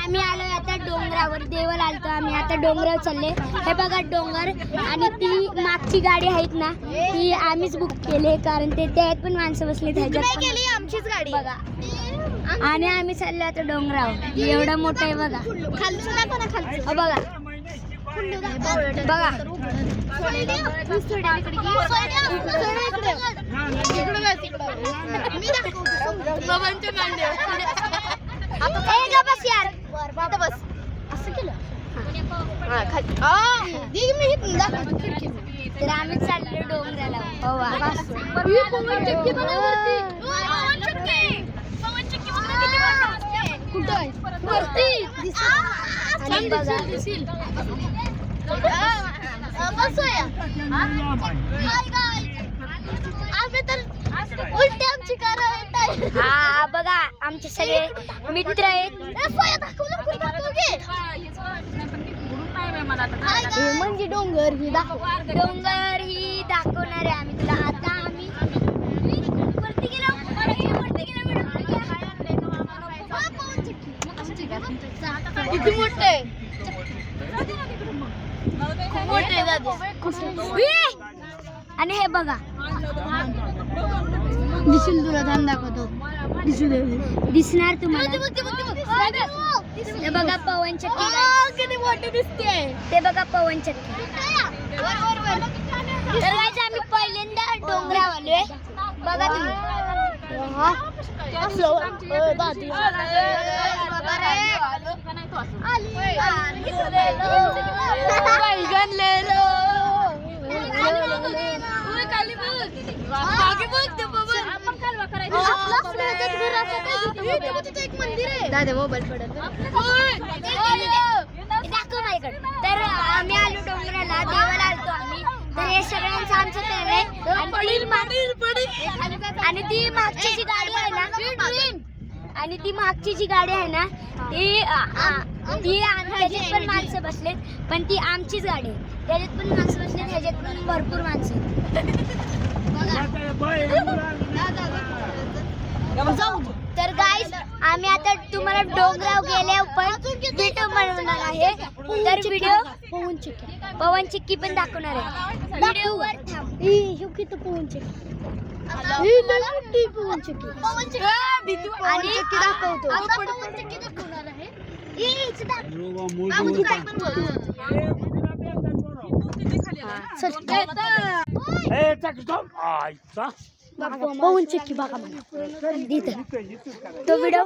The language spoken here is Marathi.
आम्ही आलोय आता डोंगरावर, देवल आलतो आम्ही आता डोंगरावर चालले. हे बघा डोंगर, आणि ती मागची गाडी आहेत ना ती आम्हीच बुक केली, कारण ते त्यात पण माणसं बसली, त्याच्यात केली आमचीच गाडी बघा. आणि आम्ही चाललो आता डोंगरावर. एवढं मोठं आहे बघा, खालचं दाखव ना, खालचं बघा बघा. बस यार, बस असं केलं. तर आम्ही चाललो डोंगराला. हा बघा आमचे सगळे मित्र आहेत. म्हणजे डोंगर ही दाखवणार आहे आम्ही तुला. आता आम्ही वरती गेलो. किती मोठे आणि हे बघा, दिसेल तुला, धान दाखवतो, दिसणार तुम्हाला. ते बघा पवन चक्की, किती मोठी दिसते. ते बघा पवन चक्की. तर गाईज आम्ही पहिल्यांदा डोंगरावर आलोय बघा तुम्ही. दादा मोबाईल पडत दाखव माझ्याकडे. तर आम्ही आलो डोंगराला, देवाला आलतो आम्ही. तर हे सगळ्यांचं आमचं तयार आहे. आणि ती मागची जी गाडी आहे ना, आणि ती मागची जी गाडी आहे ना ती त्याच्यात पण माणसं बसलेत, पण ती आमचीच गाडी आहे. त्याच्यात पण माणसं बसलेत, ह्याच्यात पण भरपूर माणसं. तर गाईज आम्ही आता तुम्हाला डोंगराव गेल्यावर पण व्हिडिओ बनवणार आहे. तर व्हिडिओ पवन चक्की पण दाखवणार आहे. व्हिडिओवर थांब. पवन चक्की बघा. तो व्हिडिओ